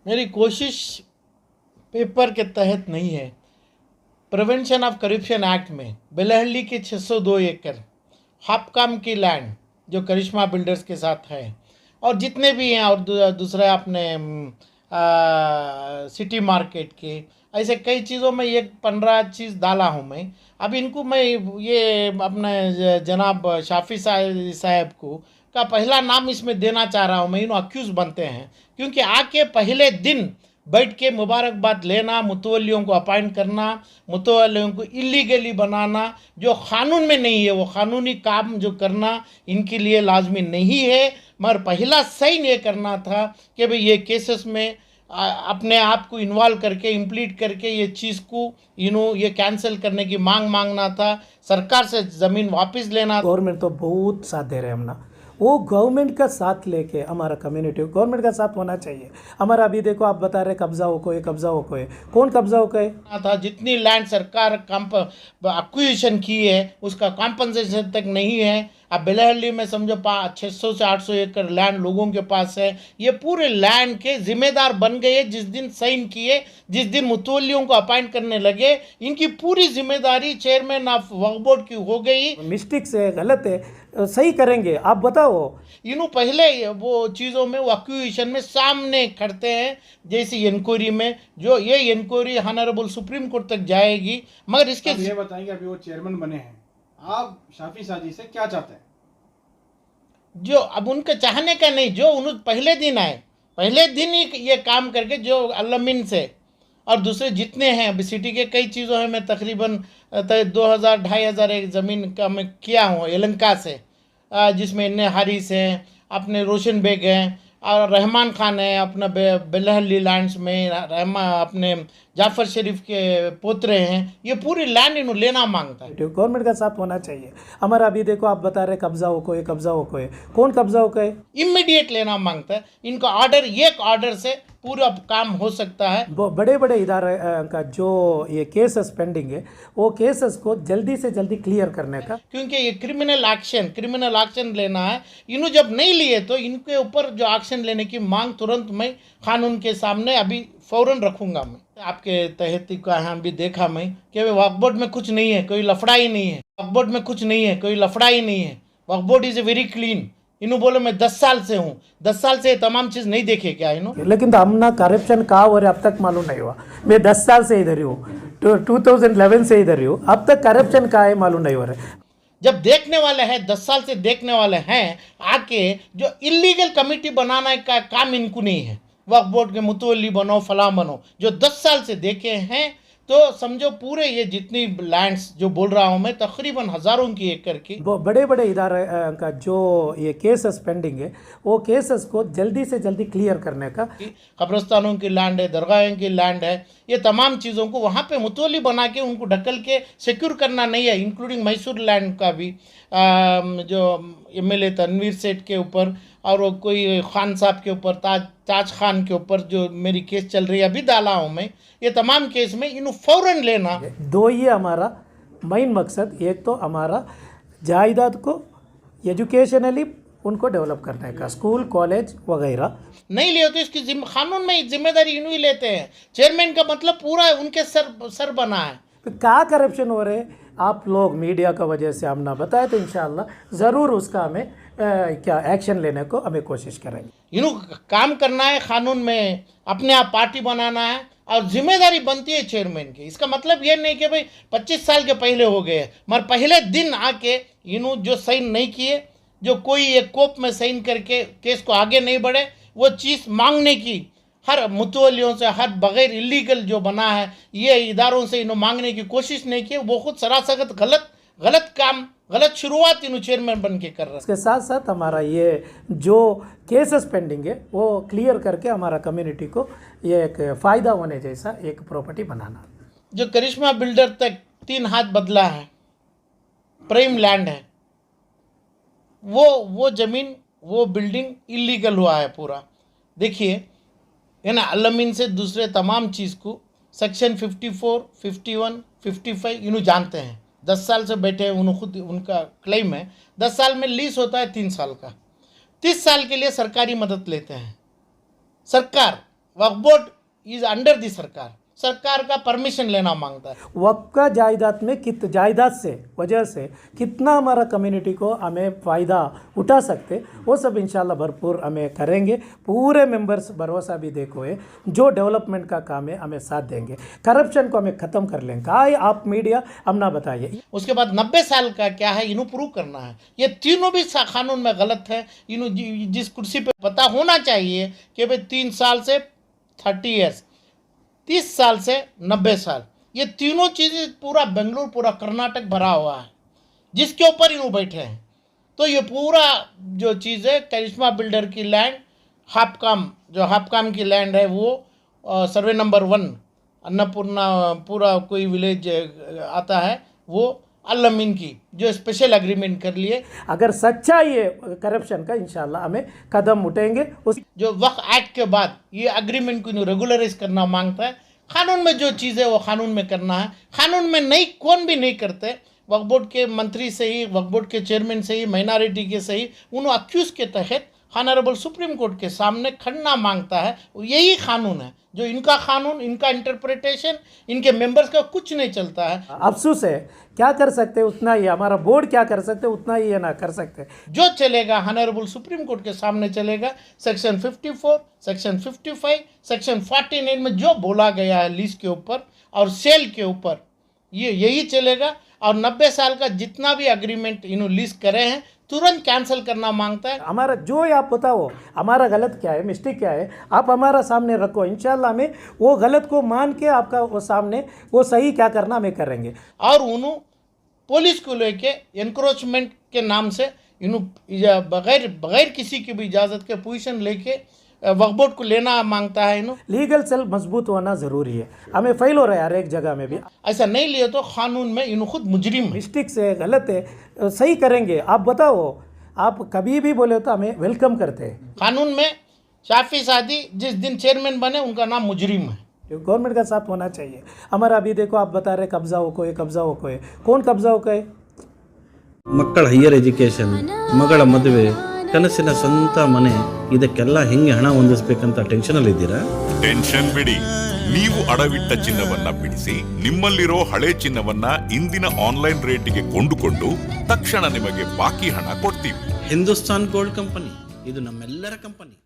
मेरी कोशिश पेपर के तहत नहीं है। प्रिवेंशन ऑफ करप्शन एक्ट में बेलहल्ली के 602 एकड़ हापकाम की लैंड जो करिश्मा बिल्डर्स के साथ है और जितने भी हैं, और दूसरा अपने सिटी मार्केट के, ऐसे कई चीज़ों में ये 15 चीज़ डाला हूँ मैं। अब इनको मैं ये अपने जनाब शाफी साहब को का पहला नाम इसमें देना चाह रहा हूँ मैं। इन्हों अक्यूज़ बनते हैं क्योंकि आके पहले दिन बैठ के मुबारकबाद लेना, मुतवल्लियों को अपॉइंट करना, मुतवल्लियों को इलीगली बनाना, जो क़ानून में नहीं है वो क़ानूनी काम जो करना इनके लिए लाजमी नहीं है। मगर पहला साइन ये करना था कि भाई ये केसेस में अपने आप को इन्वॉल्व करके इम्प्लीट करके ये चीज़ को ये कैंसिल करने की मांगना था, सरकार से ज़मीन वापस लेना। गवर्नमेंट तो बहुत साथ दे रहे हैं हम ना, वो गवर्नमेंट का साथ लेके हमारा कम्युनिटी गवर्नमेंट का साथ होना चाहिए हमारा। अभी देखो आप बता रहे कब्जा हो कोई, कब्जा हो कोई, कौन कब्जा हो कोई था। जितनी लैंड सरकार एक्विजिशन की है उसका कॉम्पनसेशन तक नहीं है। अब बेलहल्ली में समझो 600 से 800 एकड़ लैंड लोगों के पास है। ये पूरे लैंड के जिम्मेदार बन गए जिस दिन साइन किए, जिस दिन मुतवल्लियों को अपॉइंट करने लगे। इनकी पूरी जिम्मेदारी चेयरमैन ऑफ वक्फ बोर्ड की हो गई। मिस्टेक से गलत है, सही करेंगे आप बताओ। पहले वो चीज़ों में वो एक्विजिशन में सामने खड़ते हैं, जैसे इंक्वायरी में जो ये इंक्वायरी हॉनरेबल सुप्रीम कोर्ट तक जाएगी। मगर इसके ये बताएंगे अभी वो चेयरमैन बने हैं, आप शाफी साजी से क्या चाहते हैं? जो अब उनके चाहने का नहीं, जो उन्होंने पहले दिन आए, पहले दिन ही ये काम करके जो अलमिन से और दूसरे जितने हैं अभी सिटी के कई चीज़ों में मैं तकरीबन 2000-2500 एक ज़मीन का मैं किया हूँ यलंका से, जिसमें इन्ने हारिस हैं, अपने रोशन बेग हैं और रहमान खान है अपना बेलहल्ली लैंड्स में, अपने जाफ़र शरीफ के पोतरे हैं। ये पूरी लैंड इन्हों लेना मांगता है। गवर्नमेंट का साथ होना चाहिए हमारा। अभी देखो आप बता रहे कब्जा हो कोई, कब्जा हो कोई, कौन कब्जा हो कोई, इमीडिएट लेना मांगता है। इनका ऑर्डर, एक ऑर्डर से पूरा काम हो सकता है। बड़े बड़े इदारे का जो ये केसेस पेंडिंग है वो केसेस को जल्दी से जल्दी क्लियर करने का, क्योंकि ये क्रिमिनल एक्शन लेना है। इन्हों जब नहीं लिए तो इनके ऊपर जो एक्शन लेने की मांग तुरंत मैं कानून के सामने अभी फ़ौरन रखूंगा। मैं आपके तहत का यहाँ भी देखा मैं कि वक्फ बोर्ड में कुछ नहीं है, कोई लफड़ा ही नहीं है। वक्फ बोर्ड में कुछ नहीं है, कोई लफड़ा ही नहीं है। Waqf board is a very clean. इन्हों बोलो मैं 10 साल से हूँ, 10 साल से तमाम चीज़ नहीं देखे क्या इन्हों? लेकिन तो हम ना करप्शन कहा और अब तक मालूम नहीं हुआ। मैं 10 साल से इधर ही हूँ, 2011 से इधर ही हूँ, अब तक करप्शन कहा है मालूम नहीं हो रहा है। जब देखने वाले हैं, 10 साल से देखने वाले हैं, आके जो इलीगल कमेटी बनाने का काम इनको नहीं है। वक्फ बोर्ड के मुतवल्ली बनो, फलां बनो, जो 10 साल से देखे हैं। तो समझो पूरे ये जितनी लैंड्स जो बोल रहा हूँ मैं तकरीबन हज़ारों की एकड़ की, बड़े बड़े इदारे का जो ये केसेस पेंडिंग है वो केसेस को जल्दी से जल्दी क्लियर करने का, कब्रस्तानों की लैंड है, दरगाहों की लैंड है, ये तमाम चीज़ों को वहाँ पे मुतवल्ली बना के उनको ढकल के सिक्योर करना नहीं है। इंक्लूडिंग मैसूर लैंड का भी जो MLA तनवीर सेठ के ऊपर और वो कोई खान साहब के ऊपर, ताज खान के ऊपर जो मेरी केस चल रही है अभी डाला हूँ मैं। ये तमाम केस में इन्हों फ़ौरन लेना। दो ही हमारा मेन मकसद, एक तो हमारा जायदाद को एजुकेशनली उनको डेवलप करने का, स्कूल कॉलेज वगैरह। नहीं लियो तो इसकी कानून में जिम्मेदारी इन्हों ही लेते हैं। चेयरमैन का मतलब पूरा उनके सर बना है। तो क्या करप्शन हो रहे आप लोग मीडिया का वजह से हम ना बताए तो इंशाल्लाह ज़रूर उसका हमें क्या एक्शन लेने को हमें कोशिश करेंगे। इन्हों काम करना है, कानून में अपने आप पार्टी बनाना है और जिम्मेदारी बनती है चेयरमैन की। इसका मतलब ये नहीं कि भाई 25 साल के पहले हो गए, मगर पहले दिन आके इन्हों जो साइन नहीं किए, जो कोई एक कोप में साइन करके केस को आगे नहीं बढ़े, वो चीज़ मांगने की हर मुतवल्लियों से, हर बगैर इलीगल जो बना है ये इदारों से इन्हों मांगने की कोशिश नहीं की। वो खुद सरासर गलत काम, गलत शुरुआत इन्हों चेयरमैन बन के कर रहे हैं। इसके साथ साथ हमारा ये जो केसेस पेंडिंग है वो क्लियर करके हमारा कम्युनिटी को ये एक फ़ायदा होने जैसा एक प्रॉपर्टी बनाना। जो करिश्मा बिल्डर तक 3 हाथ बदला है, प्राइम लैंड है, वो ज़मीन, वो बिल्डिंग इलीगल हुआ है पूरा। देखिए है ना, अलमीन से दूसरे तमाम चीज़ को सेक्शन 54, 51, 55 इन्हों जानते हैं। 10 साल से बैठे हैं, उन्होंने खुद उनका क्लेम है। 10 साल में लीज होता है 3 साल का, 30 साल के लिए सरकारी मदद लेते हैं। सरकार वक्फ बोर्ड इज अंडर द सरकार, सरकार का परमिशन लेना मांगता है। वक्फ का जायदाद में जायदाद से वजह से कितना हमारा कम्युनिटी को हमें फ़ायदा उठा सकते, वो सब इंशाल्लाह भरपूर हमें करेंगे। पूरे मेंबर्स भरोसा भी देखो है, जो डेवलपमेंट का काम है हमें साथ देंगे, करप्शन को हमें ख़त्म कर लेंगे। कहा है आप मीडिया हम ना बताइए। उसके बाद 90 साल का क्या है, इन्हों प्रूव करना है। ये तीनों भी कानून में गलत है। इन्हों जिस कुर्सी पे पता होना चाहिए कि भाई 3 साल से 30 ईयर्स, 30 साल से 90 साल, ये तीनों चीज़ें पूरा बेंगलुरु, पूरा कर्नाटक भरा हुआ है, जिसके ऊपर इन्हों बैठे हैं। तो ये पूरा जो चीज़ है, करिश्मा बिल्डर की लैंड, हापकाम की लैंड है, वो सर्वे नंबर 1 अन्नपूर्णा पूरा कोई विलेज आता है, वो अल-अमीन की जो स्पेशल एग्रीमेंट कर लिए। अगर सच्चाई है करप्शन का, इंशाल्लाह हमें कदम उठेंगे। उस जो वक्फ एक्ट के बाद ये एग्रीमेंट को रेगुलराइज करना मांगता है। कानून में जो चीज़ है वो कानून में करना है। कानून में नहीं, कौन भी नहीं करते। वक्फ बोर्ड के मंत्री से ही, वक्फ बोर्ड के चेयरमैन से ही, माइनॉरिटी के से ही, उन्होंने अक्यूज़ के तहत ऑनरेबल सुप्रीम कोर्ट के सामने खड़ना मांगता है। यही कानून है, जो इनका कानून, इनका इंटरप्रिटेशन, इनके मेंबर्स का कुछ नहीं चलता है। अफसोस है, क्या कर सकते उतना ही, हमारा बोर्ड क्या कर सकते उतना ही है ना कर सकते। जो चलेगा ऑनरेबल सुप्रीम कोर्ट के सामने चलेगा। सेक्शन 54, सेक्शन 55, सेक्शन 49 में जो बोला गया है लीज के ऊपर और सेल के ऊपर, ये यही चलेगा। और 90 साल का जितना भी एग्रीमेंट इन्होंने लीज करे हैं तुरंत कैंसिल करना मांगता है। हमारा जो है आप बताओ, हमारा गलत क्या है, मिस्टेक क्या है, आप हमारा सामने रखो। इंशाल्लाह हमें वो गलत को मान के आपका वो सामने वो सही क्या करना हमें करेंगे। और उन्होंने पुलिस को लेके एनक्रोचमेंट के नाम से इन्हों बगैर किसी की भी इजाज़त के पोजीशन लेके वक्फ बोर्ड को लेना मांगता है। लीगल सेल मजबूत होना ज़रूरी है, हमें फेल हो रहा है हर एक जगह में भी। ऐसा नहीं लिए तो कानून में इन्हों खुद मुजरिम है। मिस्टेक से गलत है, सही करेंगे। आप बताओ, आप कभी भी बोले तो हमें वेलकम करते हैं। कानून में शाफी सादी जिस दिन चेयरमैन बने उनका नाम मुजरिम है। गवर्नमेंट का साथ होना चाहिए हमारा। अभी देखो आप बता रहे कब्जा हो कोई, कब्जा हो कोई, कौन कब्जा हो कोई? ಮಕ್ಕಳ ಹೈಯರ್ ಎಜುಕೇಷನ್, ಮಗಳ ಮದುವೆ, ಕನಸಿನ ಸ್ವಂತ ಮನೆ, ಇದಕ್ಕೆಲ್ಲ ಹೆಂಗೆ ಹಣ ಹೊಂದಿಸ್ಬೇಕಂತ ಟೆನ್ಷನಲ್ಲಿ ಇದ್ದೀರಾ? ಟೆನ್ಷನ್ ಬಿಡಿ, ನೀವು ಅಡವಿಟ್ಟ ಚಿನ್ನವನ್ನ ಬಿಡಿಸಿ ನಿಮ್ಮಲ್ಲಿರೋ ಹಳೆ ಚಿನ್ನವನ್ನ ಇಂದಿನ ಆನ್ಲೈನ್ ರೇಟಿಗೆ ಕೊಂಡುಕೊಂಡು ತಕ್ಷಣ ನಿಮಗೆ ಬಾಕಿ ಹಣ ಕೊಡ್ತೀವಿ. ಹಿಂದೂಸ್ತಾನ್ ಗೋಲ್ಡ್ ಕಂಪನಿ, ಇದು ನಮ್ಮೆಲ್ಲರ ಕಂಪನಿ.